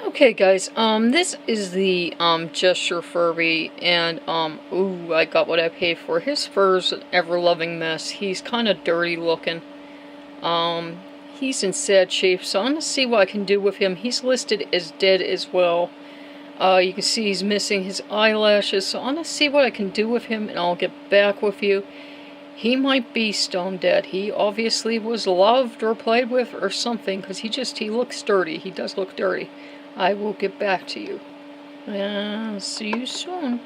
Okay guys, this is the, Jester Furby, and, ooh, I got what I paid for. His fur's an ever-loving mess. He's kinda dirty looking. He's in sad shape, so I'm gonna see what I can do with him. He's listed as dead as well. You can see he's missing his eyelashes, so I'm gonna see what I can do with him, and I'll get back with you. He might be stone dead. He obviously was loved or played with or something, because he looks dirty. He does look dirty. I will get back to you. See you soon.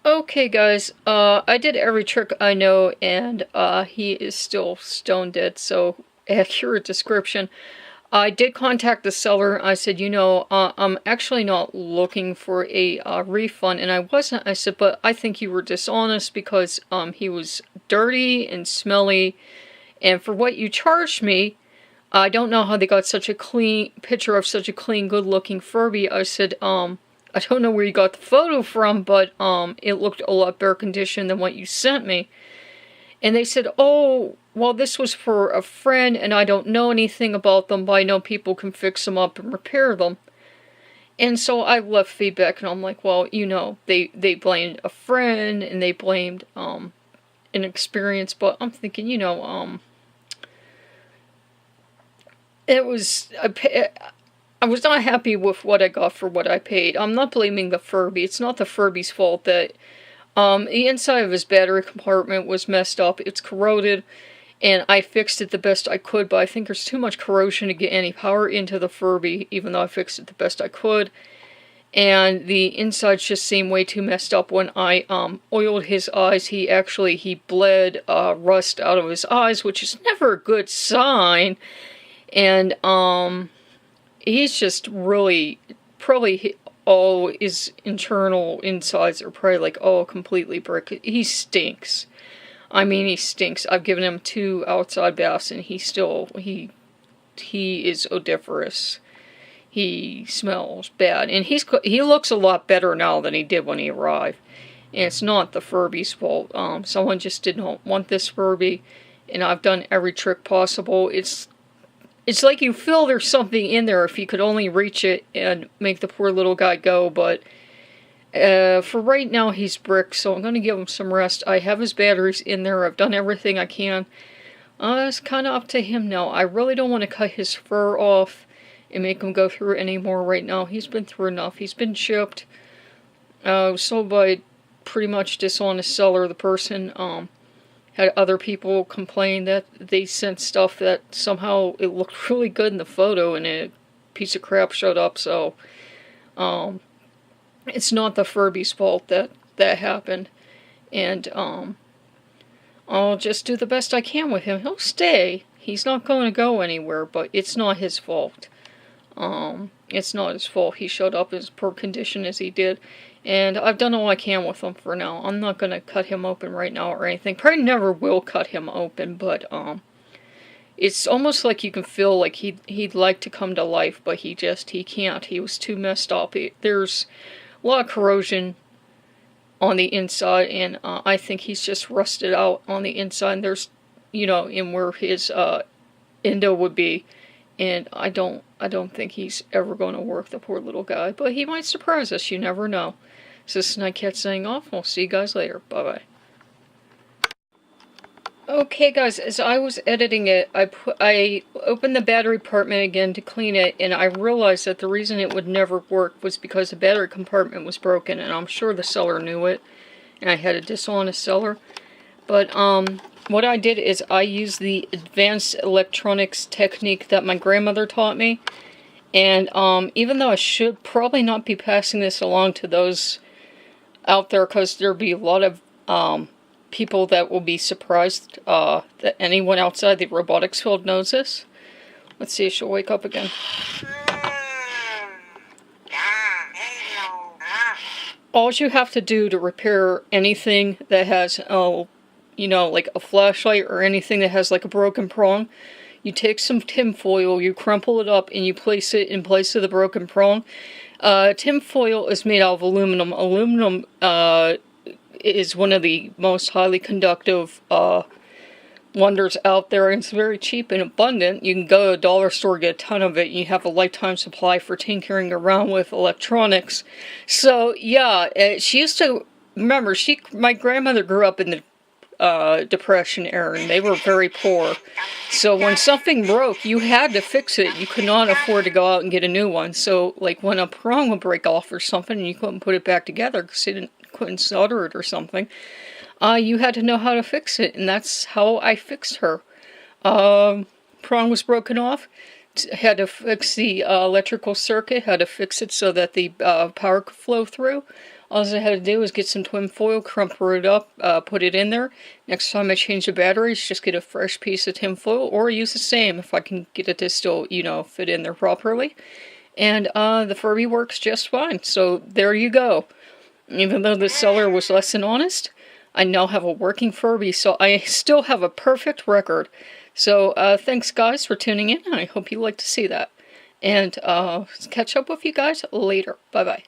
Okay guys, I did every trick I know, and he is still stone dead, so accurate description. I did contact the seller. I said, you know, I'm actually not looking for a refund, and I wasn't. I said, but I think you were dishonest because he was dirty and smelly, and for what you charged me, I don't know how they got such a clean picture of such a clean, good-looking Furby. I said, I don't know where you got the photo from, but it looked a lot better condition than what you sent me. And they said, oh, well, this was for a friend, and I don't know anything about them, but I know people can fix them up and repair them. And so I left feedback, and I'm like, well, you know, they blamed a friend, and they blamed inexperience, but I'm thinking, you know, it was, I was not happy with what I got for what I paid. I'm not blaming the Furby. It's not the Furby's fault that the inside of his battery compartment was messed up. It's corroded, and I fixed it the best I could, but I think there's too much corrosion to get any power into the Furby, even though I fixed it the best I could. And the insides just seemed way too messed up. When I oiled his eyes, he bled rust out of his eyes, which is never a good sign. And he's just really, probably all his internal insides are probably like all completely brick. He stinks. I mean, he stinks. I've given him 2 outside baths, and he is odoriferous. He smells bad, and he looks a lot better now than he did when he arrived. And it's not the Furby's fault. Someone just did not want this Furby, and I've done every trick possible. It's like you feel there's something in there if you could only reach it and make the poor little guy go, but for right now he's brick, so I'm going to give him some rest. I have his batteries in there. I've done everything I can. It's kind of up to him now. I really don't want to cut his fur off and make him go through it anymore right now. He's been through enough. He's been chipped. Sold by pretty much dishonest seller. The person had other people complain that they sent stuff that somehow it looked really good in the photo and a piece of crap showed up, so it's not the Furby's fault that happened. And I'll just do the best I can with him. He'll stay. He's not going to go anywhere, but it's not his fault. It's not his fault he showed up as poor condition as he did. And I've done all I can with him for now. I'm not going to cut him open right now or anything. Probably never will cut him open, but it's almost like you can feel like he'd like to come to life, but he can't. He was too messed up. There's a lot of corrosion on the inside, and I think he's just rusted out on the inside. There's, you know, in where his endo would be, and I don't think he's ever going to work, the poor little guy. But he might surprise us. You never know. This is Nightcat saying off. We'll see you guys later. Bye-bye. Okay, guys, as I was editing it, I opened the battery compartment again to clean it, and I realized that the reason it would never work was because the battery compartment was broken, and I'm sure the seller knew it, and I had a dishonest seller. But what I did is I used the advanced electronics technique that my grandmother taught me, and even though I should probably not be passing this along to those out there, because there'll be a lot of people that will be surprised that anyone outside the robotics field knows this. Let's see if she'll wake up again. All you have to do to repair anything that has, you know, like a flashlight or anything that has like a broken prong, you take some tin foil, you crumple it up, and you place it in place of the broken prong. Tin foil is made out of aluminum. Aluminum is one of the most highly conductive wonders out there, and it's very cheap and abundant. You can go to a dollar store, get a ton of it, and you have a lifetime supply for tinkering around with electronics. So yeah, she used to, remember, my grandmother grew up in the Depression era, and they were very poor. So when something broke, you had to fix it. You could not afford to go out and get a new one. So like when a prong would break off or something, and you couldn't put it back together because you couldn't solder it or something, you had to know how to fix it, and that's how I fixed her. Prong was broken off. Had to fix the electrical circuit. Had to fix it so that the power could flow through. All I had to do was get some twin foil, crumple it up, put it in there. Next time I change the batteries, just get a fresh piece of tin foil, or use the same if I can get it to still, fit in there properly. And the Furby works just fine. So there you go. Even though the seller was less than honest, I now have a working Furby, so I still have a perfect record. So thanks guys for tuning in, and I hope you like to see that. And catch up with you guys later. Bye-bye.